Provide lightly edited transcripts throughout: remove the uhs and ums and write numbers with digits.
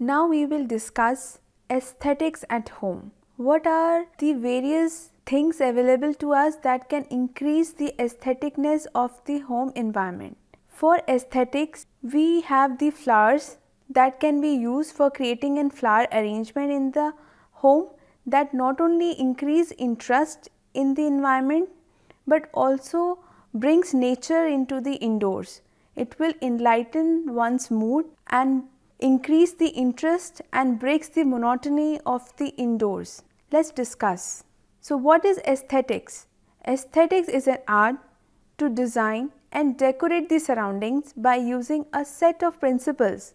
Now we will discuss aesthetics at home. What are the various things available to us that can increase the aestheticness of the home environment? For aesthetics, we have the flowers that can be used for creating a flower arrangement in the home that not only increase interest in the environment but also brings nature into the indoors. It will enlighten one's mood and increase the interest and breaks the monotony of the indoors. Let's discuss. So what is aesthetics? Aesthetics is an art to design and decorate the surroundings by using a set of principles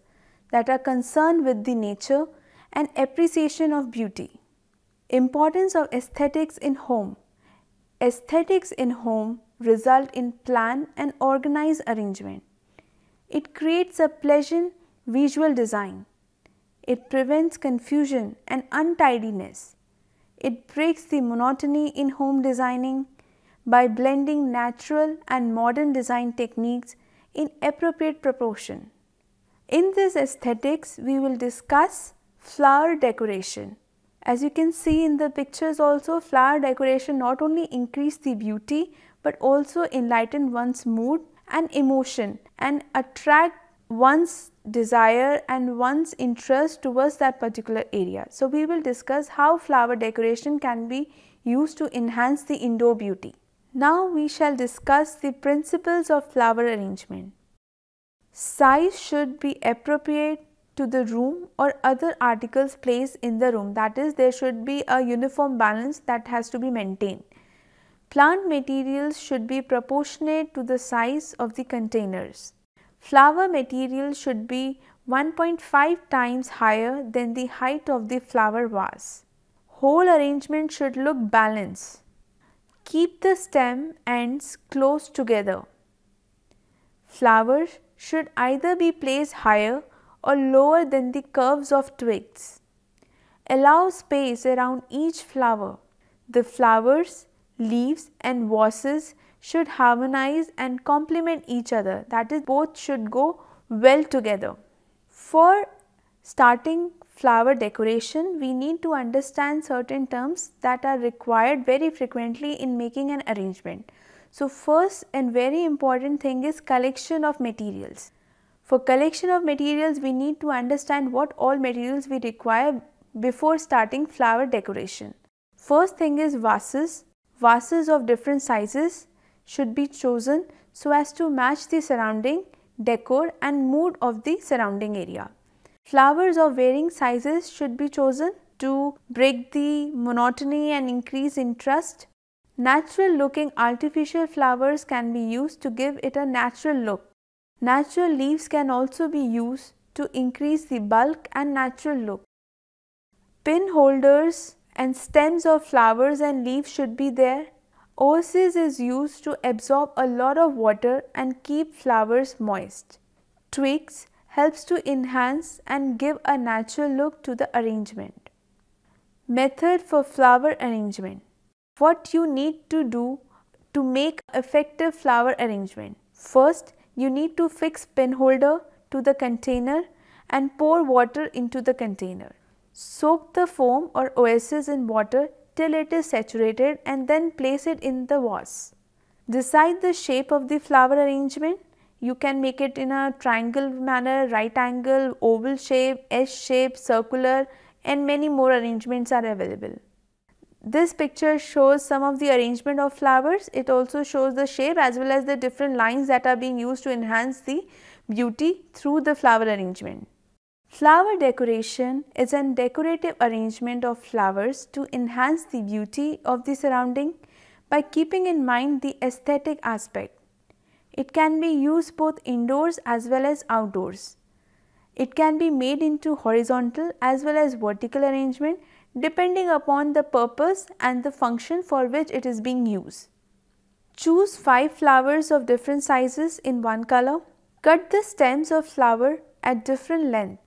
that are concerned with the nature and appreciation of beauty. Importance of aesthetics in home. Aesthetics in home result in planned and organized arrangement. It creates a pleasant visual design. It prevents confusion and untidiness. It breaks the monotony in home designing by blending natural and modern design techniques in appropriate proportion. In this aesthetics, we will discuss flower decoration. As you can see in the pictures also, flower decoration not only increase the beauty but also enlighten one's mood and emotion and attract one's desire and one's interest towards that particular area. So we will discuss how flower decoration can be used to enhance the indoor beauty. Now we shall discuss the principles of flower arrangement. Size should be appropriate to the room or other articles placed in the room, that is, there should be a uniform balance that has to be maintained. Plant materials should be proportionate to the size of the containers. Flower material should be 1.5 times higher than the height of the flower vase. Whole arrangement should look balanced. Keep the stem ends close together. Flowers should either be placed higher or lower than the curves of twigs. Allow space around each flower. The flowers, leaves and vases should harmonize and complement each other, that is, both should go well together. For starting flower decoration, we need to understand certain terms that are required very frequently in making an arrangement. So first and very important thing is collection of materials. For collection of materials, we need to understand what all materials we require before starting flower decoration. First thing is vases. Vases of different sizes should be chosen so as to match the surrounding decor and mood of the surrounding area. Flowers of varying sizes should be chosen to break the monotony and increase interest. Natural looking artificial flowers can be used to give it a natural look. Natural leaves can also be used to increase the bulk and natural look. Pin holders and stems of flowers and leaves should be there. Oasis is used to absorb a lot of water and keep flowers moist. Twigs helps to enhance and give a natural look to the arrangement. Method for flower arrangement. What you need to do to make effective flower arrangement. First, you need to fix pin holder to the container and pour water into the container. Soak the foam or oasis in water till it is saturated and then place it in the vase. Decide the shape of the flower arrangement. You can make it in a triangle manner, right angle, oval shape, S shape, circular, and many more arrangements are available. This picture shows some of the arrangement of flowers. It also shows the shape as well as the different lines that are being used to enhance the beauty through the flower arrangement. Flower decoration is a decorative arrangement of flowers to enhance the beauty of the surrounding by keeping in mind the aesthetic aspect. It can be used both indoors as well as outdoors. It can be made into horizontal as well as vertical arrangement depending upon the purpose and the function for which it is being used. Choose 5 flowers of different sizes in one color. Cut the stems of flower at different length.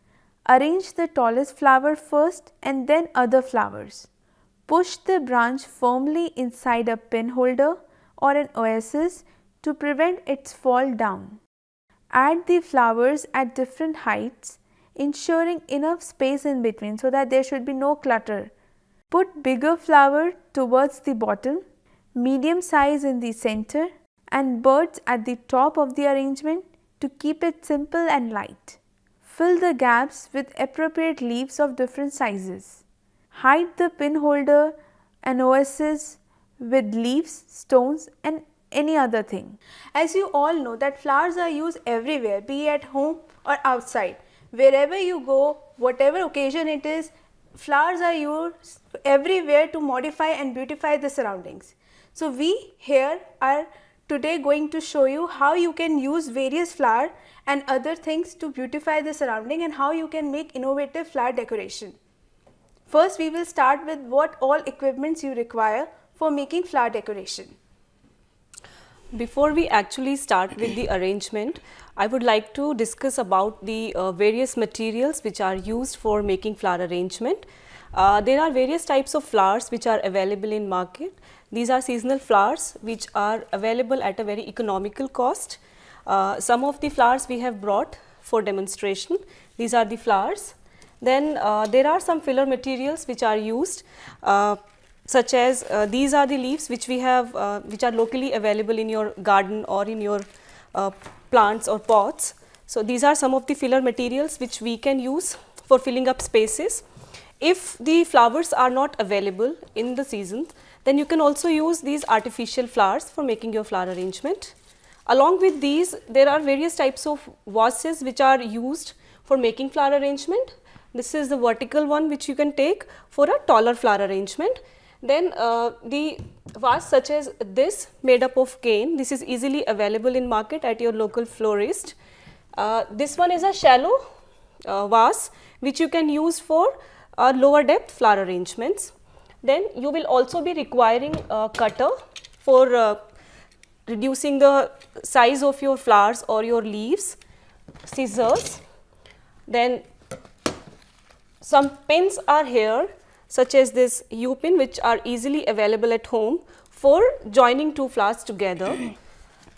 Arrange the tallest flower first and then other flowers. Push the branch firmly inside a pin holder or an oasis to prevent its fall down. Add the flowers at different heights ensuring enough space in between so that there should be no clutter. Put bigger flower towards the bottom, medium size in the center, and birds at the top of the arrangement to keep it simple and light. Fill the gaps with appropriate leaves of different sizes. Hide the pin holder and oasis with leaves, stones, and any other thing. As you all know that flowers are used everywhere, be at home or outside. Wherever you go, whatever occasion it is, flowers are used everywhere to modify and beautify the surroundings. So we here are today going to show you how you can use various flower and other things to beautify the surrounding and how you can make innovative flower decoration. First, we will start with what all equipments you require for making flower decoration. Before we actually start with the arrangement, I would like to discuss about the various materials which are used for making flower arrangement. There are various types of flowers which are available in market. These are seasonal flowers which are available at a very economical cost. Some of the flowers we have brought for demonstration. These are the flowers. Then there are some filler materials which are used, such as these are the leaves which we have which are locally available in your garden or in your plants or pots. So these are some of the filler materials which we can use for filling up spaces. If the flowers are not available in the season, then you can also use these artificial flowers for making your flower arrangement. Along with these, there are various types of vases which are used for making flower arrangement. This is the vertical one which you can take for a taller flower arrangement. Then the vase such as this made up of cane, this is easily available in market at your local florist. This one is a shallow vase which you can use for lower depth flower arrangements. Then you will also be requiring a cutter for reducing the size of your flowers or your leaves, scissors. Then some pins are here, such as this U pin, which are easily available at home for joining two flowers together.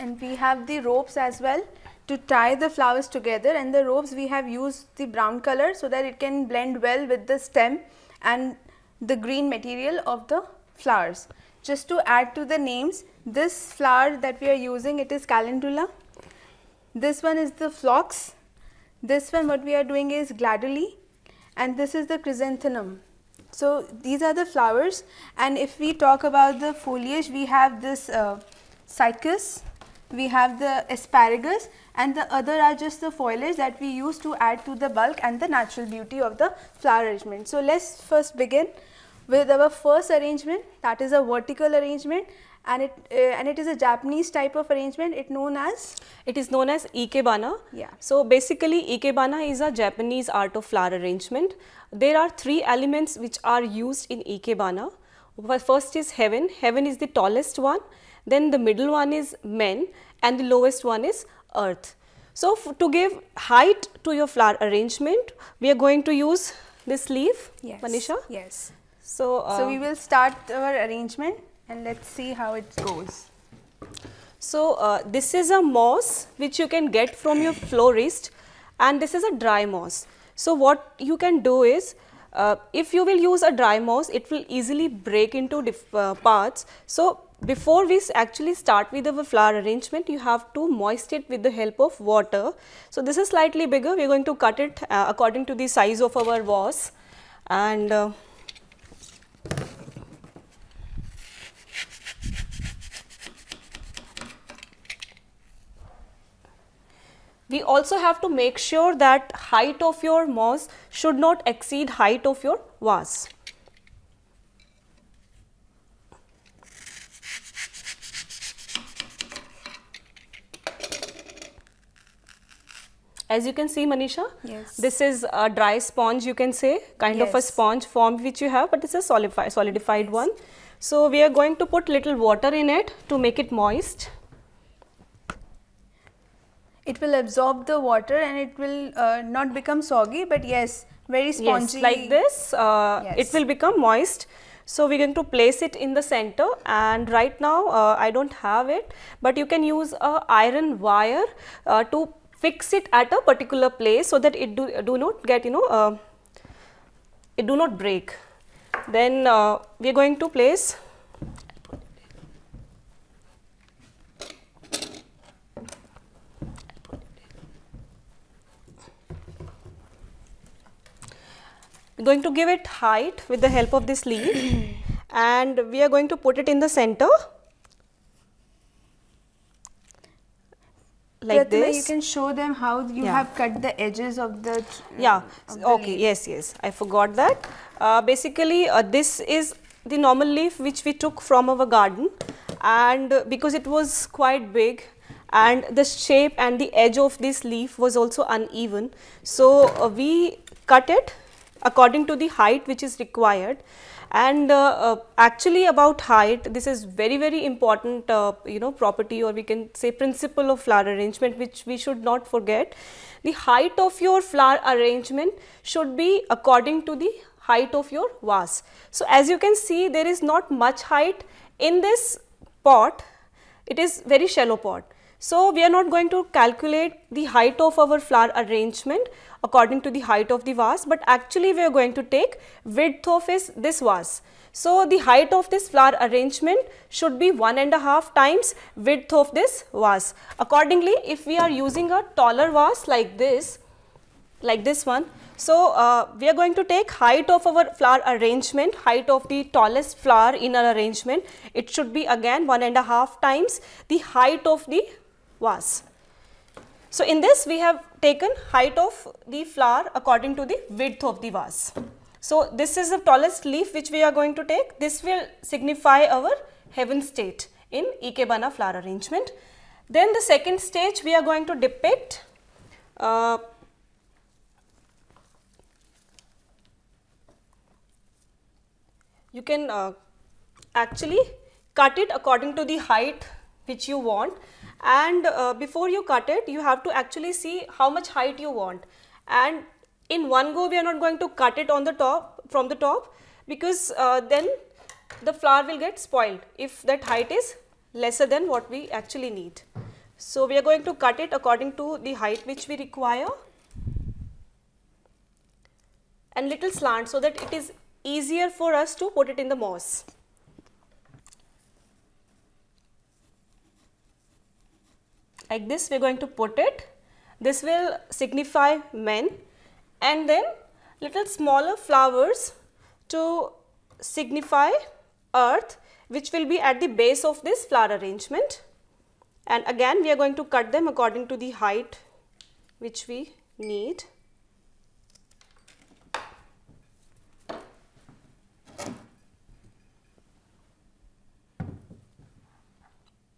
And we have the ropes as well to tie the flowers together, and the ropes we have used the brown color so that it can blend well with the stem and the green material of the flowers. Just to add to the names, this flower that we are using, it is calendula. This one is the phlox. This one what we are doing is gladiola, and this is the chrysanthemum. So these are the flowers, and if we talk about the foliage, we have this cycas, we have the asparagus, and the other are just the foliage that we use to add to the bulk and the natural beauty of the flower arrangement. So let's first begin with our first arrangement, that is a vertical arrangement, and it is a Japanese type of arrangement. It is known as ikebana. Yeah. So basically ikebana is a Japanese art of flower arrangement. There are three elements which are used in ikebana. First is heaven. Heaven is the tallest one. Then the middle one is men, and the lowest one is earth. So to give height to your flower arrangement, we are going to use this leaf. Yes. Manisha? Yes. So we will start our arrangement and let's see how it goes. So this is a moss which you can get from your florist, and this is a dry moss. So what you can do is, if you will use a dry moss, it will easily break into parts. So before we actually start with our flower arrangement, you have to moist it with the help of water. So this is slightly bigger. We are going to cut it according to the size of our vase, and we also have to make sure that height of your moss should not exceed height of your vase. As you can see, Manisha, yes, this is a dry sponge, you can say, kind of a sponge form which you have, but it's a solidified one. So we are going to put little water in it to make it moist. It will absorb the water and it will not become soggy, but yes, very spongy. Yes, like this, it will become moist. So we are going to place it in the center, and right now I don't have it, but you can use a iron wire to fix it at a particular place so that it do not get, you know, it do not break. Then we are going to place going to give it height with the help of this leaf and we are going to put it in the center like Pratima, this. you can show them how you have cut the edges of the Okay, yes, I forgot that. Basically this is the normal leaf which we took from our garden, and because it was quite big and the shape and the edge of this leaf was also uneven, so we cut it according to the height which is required. And actually about height, this is very important you know, property, or we can say principle of flower arrangement, which we should not forget. The height of your flower arrangement should be according to the height of your vase. So as you can see, there is not much height in this pot, it is very shallow pot. So we are not going to calculate the height of our flower arrangement according to the height of the vase, but actually we are going to take width of this vase. So the height of this flower arrangement should be 1.5 times width of this vase. Accordingly, if we are using a taller vase like this one, so we are going to take height of our flower arrangement, height of the tallest flower in our arrangement, it should be again 1.5 times the height of the vase. So in this we have taken height of the flower according to the width of the vase. So this is the tallest leaf which we are going to take. This will signify our heaven state in Ikebana flower arrangement. Then the second stage we are going to depict you can actually cut it according to the height which you want, and before you cut it you have to actually see how much height you want, and in one go we are not going to cut it on the top, from the top, because then the flower will get spoiled if that height is lesser than what we actually need. So we are going to cut it according to the height which we require and little slant so that it is easier for us to put it in the moss. Like this we are going to put it. This will signify men, and then little smaller flowers to signify earth, which will be at the base of this flower arrangement, and again we are going to cut them according to the height which we need.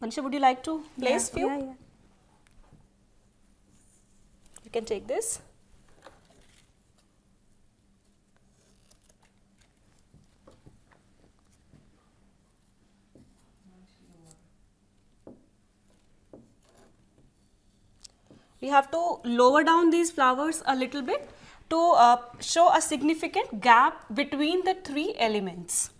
Manisha, would you like to place few? Yeah. You can take this. We have to lower down these flowers a little bit to show a significant gap between the three elements.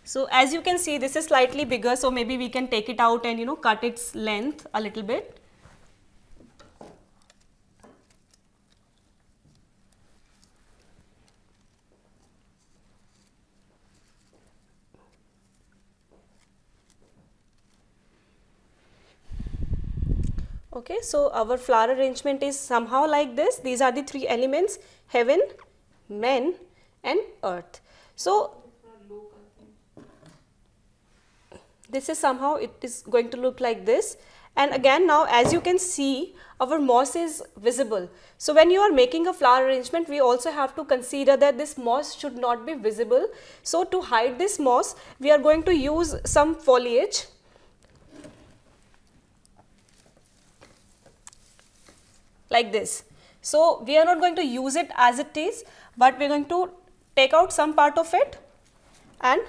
So as you can see, this is slightly bigger, so maybe we can take it out and, you know, cut its length a little bit. Okay, so our flower arrangement is somehow like this. These are the three elements: heaven, men and earth. So this is somehow, it is going to look like this. And again, now as you can see, our moss is visible. So when you are making a flower arrangement, we also have to consider that this moss should not be visible. So to hide this moss, we are going to use some foliage. Like this. So we are not going to use it as it is, but we are going to take out some part of it and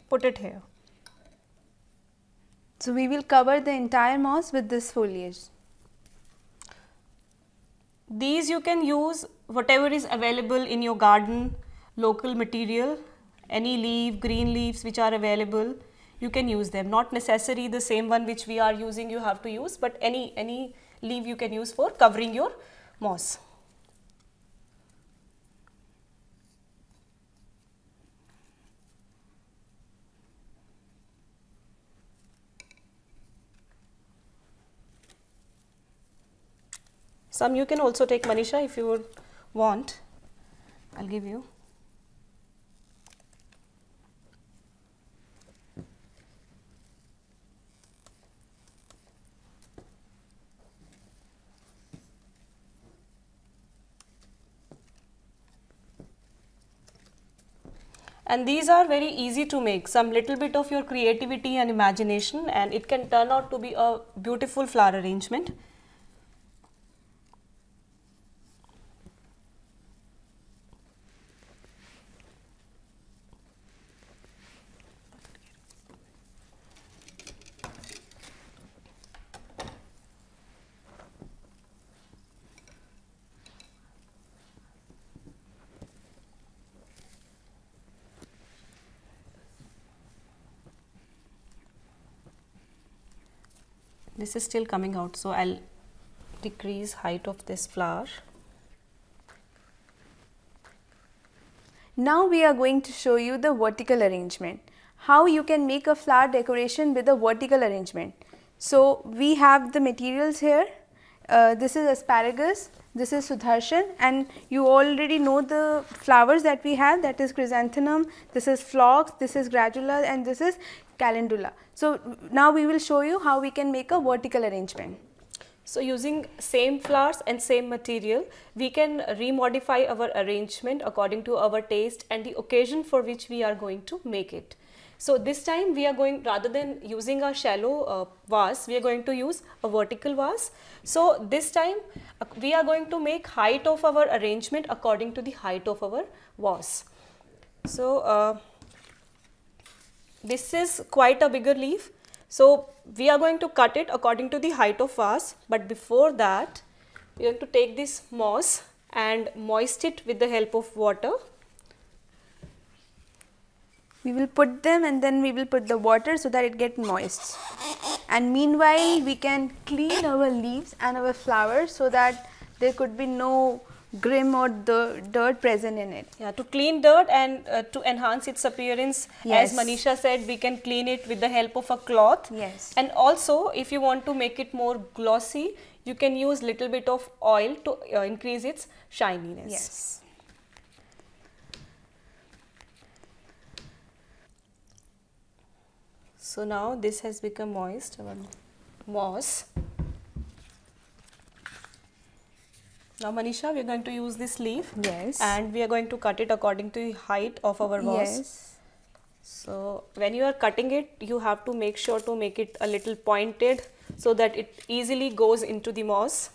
put it here. So we will cover the entire moss with this foliage. These you can use whatever is available in your garden, local material, any leaf, green leaves which are available. you can use them. Not necessary the same one which we are using you have to use, but any leaf you can use for covering your moss. Some you can also take, Manisha, if you would want. I'll give you. And these are very easy to make. Some little bit of your creativity and imagination, and it can turn out to be a beautiful flower arrangement. This is still coming out, so I'll decrease height of this flower. Now we are going to show you the vertical arrangement, how you can make a flower decoration with a vertical arrangement. So we have the materials here. This is asparagus, this is Sudarshan, and you already know the flowers that we have, that is chrysanthemum, this is phlox, this is gradula, and this is calendula. So now we will show you how we can make a vertical arrangement. So using same flowers and same material, we can remodify our arrangement according to our taste and the occasion for which we are going to make it. So this time we are going, rather than using a shallow vase, we are going to use a vertical vase. So this time we are going to make height of our arrangement according to the height of our vase. So this is quite a bigger leaf. So we are going to cut it according to the height of vase, but before that we are going to take this moss and moist it with the help of water. We will put them and then we will put the water so that it gets moist. And meanwhile we can clean our leaves and our flowers so that there could be no grim or dirt present in it. Yeah, to clean dirt and to enhance its appearance, yes. As Manisha said, we can clean it with the help of a cloth. Yes. And also, if you want to make it more glossy, you can use little bit of oil to increase its shininess. Yes. So now this has become moist, our moss. Now Manisha, we are going to use this leaf. Yes. And we are going to cut it according to the height of our vase. Yes. So when you are cutting it, you have to make sure to make it a little pointed so that it easily goes into the moss.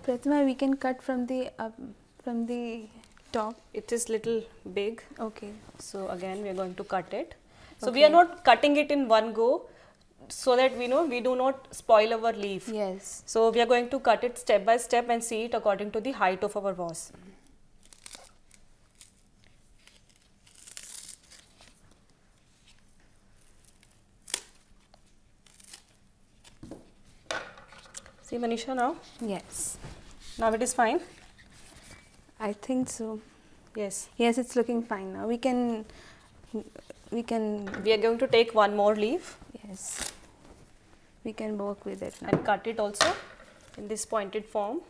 Pratima, we can cut from the top. It is little big. Okay. So again we are going to cut it. So Okay. we are not cutting it in one go so that we know we do not spoil our leaf. Yes. So we are going to cut it step by step and see it according to the height of our vase. See Manisha now? Yes. Now it is fine? I think so. Yes. Yes, it's looking fine now. We can. We are going to take one more leaf. Yes. We can work with it now. And cut it also in this pointed form.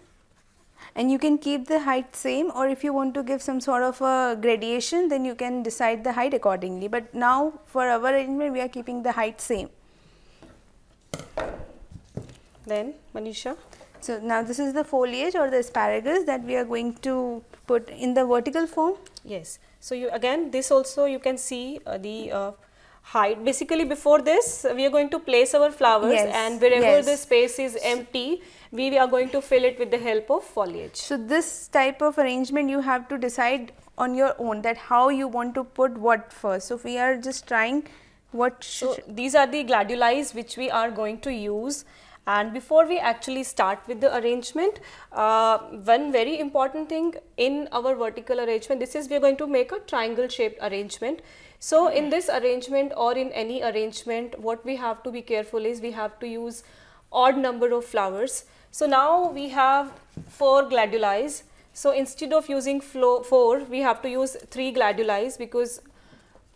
And you can keep the height same, or if you want to give some sort of a gradation, then you can decide the height accordingly. But now for our arrangement, we are keeping the height same. Then Manisha. So now this is the foliage or the asparagus that we are going to put in the vertical form. Yes. So you again this also you can see the height. Basically before this we are going to place our flowers, Yes. and wherever Yes. the space is empty we are going to fill it with the help of foliage. So this type of arrangement you have to decide on your own, that how you want to put what first. So we are just trying What So should these are the gladuli which we are going to use. And before we actually start with the arrangement, one very important thing in our vertical arrangement, this is we are going to make a triangle shaped arrangement. So in this arrangement or in any arrangement, what we have to be careful is we have to use odd number of flowers. So now we have 4 gladuli. So instead of using 4, we have to use 3 gladuli because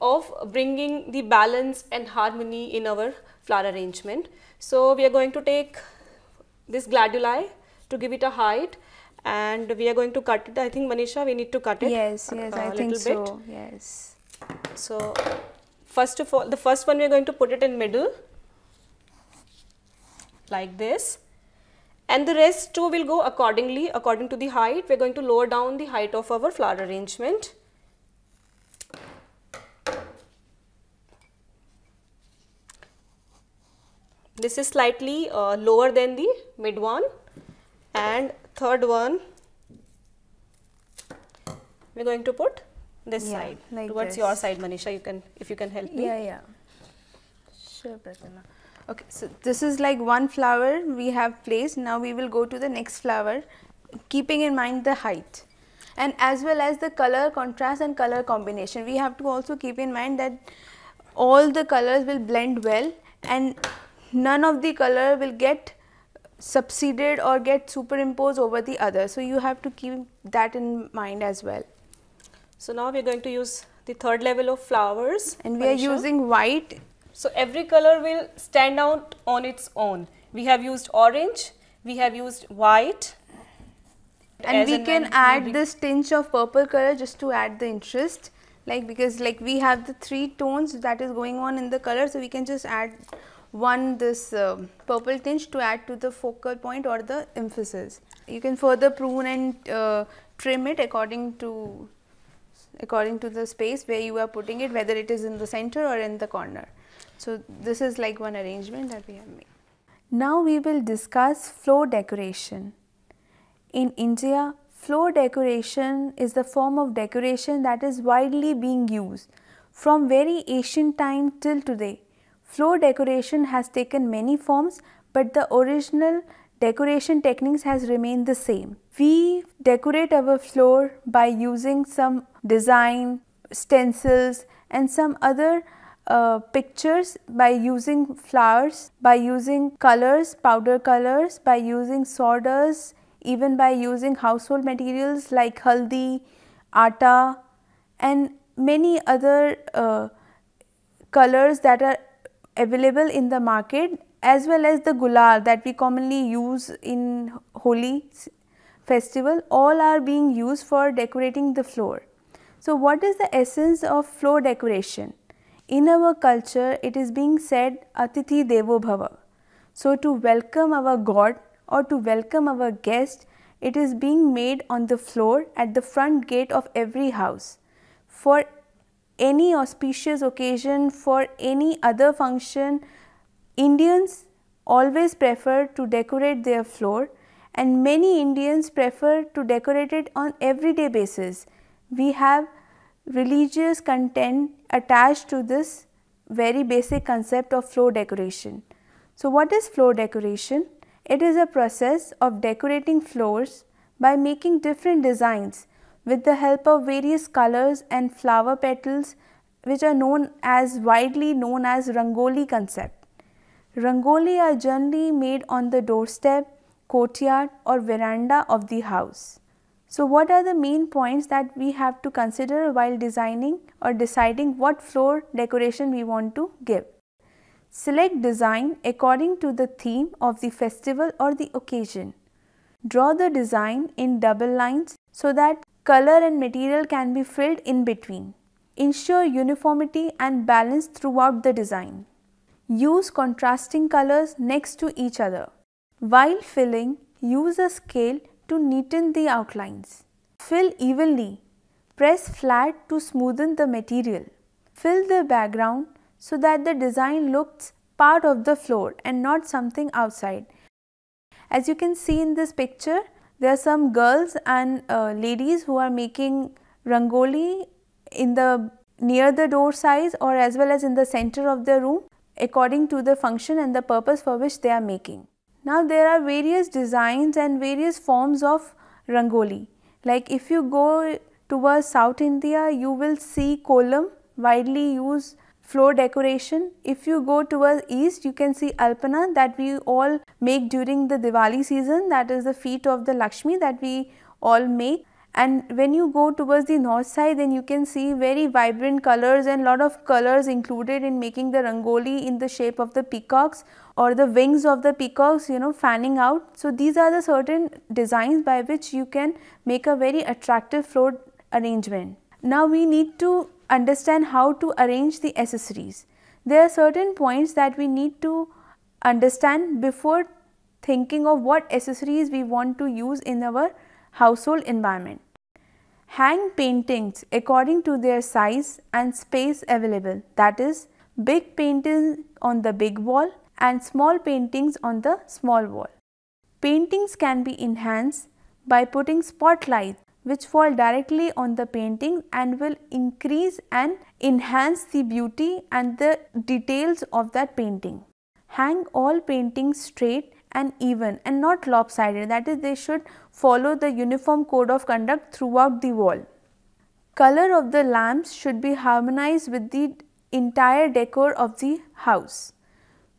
of bringing the balance and harmony in our flower arrangement. So we are going to take this gladuli to give it a height, and we are going to cut it. I think Manisha, we need to cut it. Yes, yes, I think so. Bit. Yes. So first of all, the first one we are going to put it in middle like this, and the rest two will go accordingly according to the height. We are going to lower down the height of our flower arrangement. This is slightly lower than the mid one, and third one we are going to put this side, like towards this. your side, Manisha. You can, if you can help me. Yeah. Sure, Pratima. Okay, so this is like one flower we have placed. Now we will go to the next flower, keeping in mind the height and as well as the color contrast and color combination. We have to also keep in mind that all the colors will blend well and none of the color will get succeeded or get superimposed over the other. So you have to keep that in mind as well. So now we are going to use the third level of flowers, and we are using white. So every color will stand out on its own. We have used orange, we have used white, and we can add this tinge of purple color just to add the interest, like because like we have the 3 tones that is going on in the color, so we can just add this purple tinge to add to the focal point or the emphasis. You can further prune and trim it according to the space where you are putting it, whether it is in the center or in the corner. So this is like one arrangement that we have made. Now we will discuss floor decoration. In India, floor decoration is the form of decoration that is widely being used. From very ancient time till today, floor decoration has taken many forms, but the original decoration techniques has remained the same. We decorate our floor by using some design, stencils and some other pictures, by using flowers, by using colors, powder colors, by using sawdust, even by using household materials like haldi, atta and many other colors that are available in the market, as well as the gulal that we commonly use in Holi festival. All are being used for decorating the floor. So what is the essence of floor decoration? In our culture, it is being said Atithi Devo Bhava. So to welcome our God or to welcome our guest, it is being made on the floor at the front gate of every house. For any auspicious occasion, for any other function, Indians always prefer to decorate their floor, and many Indians prefer to decorate it on everyday basis. We have religious content attached to this very basic concept of floor decoration. So what is floor decoration? It is a process of decorating floors by making different designs with the help of various colors and flower petals, which are widely known as Rangoli concept. Rangoli are generally made on the doorstep, courtyard or veranda of the house. So what are the main points that we have to consider while designing or deciding what floor decoration we want to give? Select design according to the theme of the festival or the occasion. Draw the design in double lines so that color and material can be filled in between. Ensure uniformity and balance throughout the design. Use contrasting colors next to each other. While filling, use a scale to neaten the outlines. Fill evenly. Press flat to smoothen the material. Fill the background so that the design looks part of the floor and not something outside. As you can see in this picture, there are some girls and ladies who are making rangoli in the near the door size or as well as in the center of the room according to the function and the purpose for which they are making. Now there are various designs and various forms of rangoli. Like if you go towards South India, you will see kolam, widely used floor decoration. If you go towards east, you can see alpana that we all make during the Diwali season, that is the feet of the Lakshmi that we all make. And when you go towards the north side, then you can see very vibrant colors and lot of colors included in making the rangoli in the shape of the peacocks or the wings of the peacocks, fanning out. So these are the certain designs by which you can make a very attractive floor arrangement. Now we need to understand how to arrange the accessories. There are certain points that we need to understand before thinking of what accessories we want to use in our household environment. Hang paintings according to their size and space available, that is, big paintings on the big wall and small paintings on the small wall. Paintings can be enhanced by putting spotlights which fall directly on the painting and will increase and enhance the beauty and the details of that painting. Hang all paintings straight and even and not lopsided, that is, they should follow the uniform code of conduct throughout the wall. Color of the lamps should be harmonized with the entire decor of the house.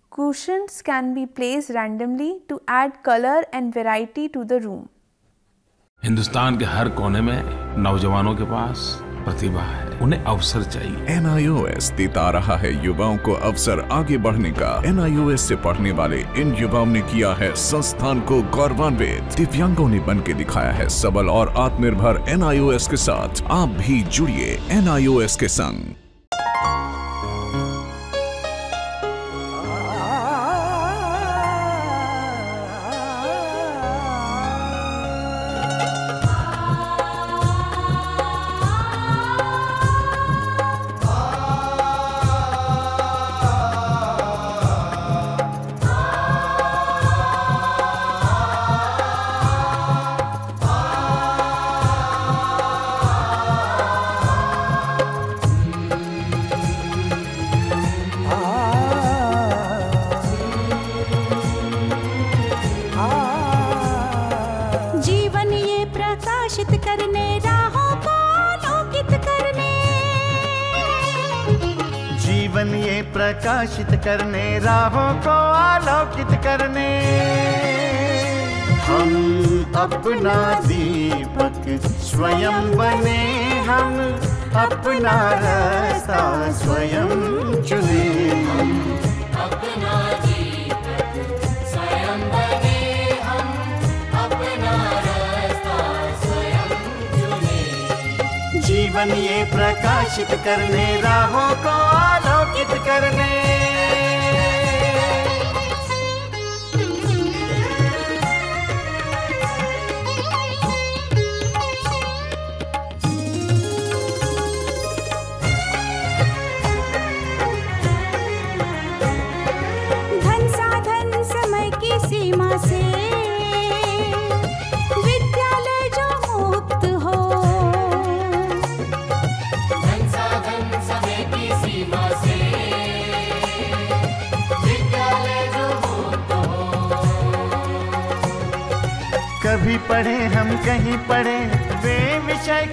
Cushions can be placed randomly to add color and variety to the room. Hindustan के हर कोने में नौजवानों के पास प्रतिभा है, उन्हें अवसर चाहिए। NIOS देता रहा है युवाओं को अवसर आगे बढ़ने का। NIOS से पढ़ने वाले इन युवाओं ने किया है संस्थान को गौरवान्वित। दिव्यांगों ने बन के दिखाया है सबल और आत्मनिर्भर। NIOS के साथ आप भी जुड़िए NIOS के संग। प्रकाशित करने राहों को आलोकित करने, हम अपना दीपक स्वयं बने, हम अपना रास्ता स्वयं चुने। हम अपना दीपक स्वयं बने, हम अपना रास्ता स्वयं चुने। जीवन ये प्रकाशित करने राहों को आलोकित करने। धन साधन समय की सीमा से विद्यालय जो मुक्त हो, धन साधन समय की सीमा से विद्यालय जो मुक्त हो। कभी पढ़े हम कहीं पढ़े वे विषय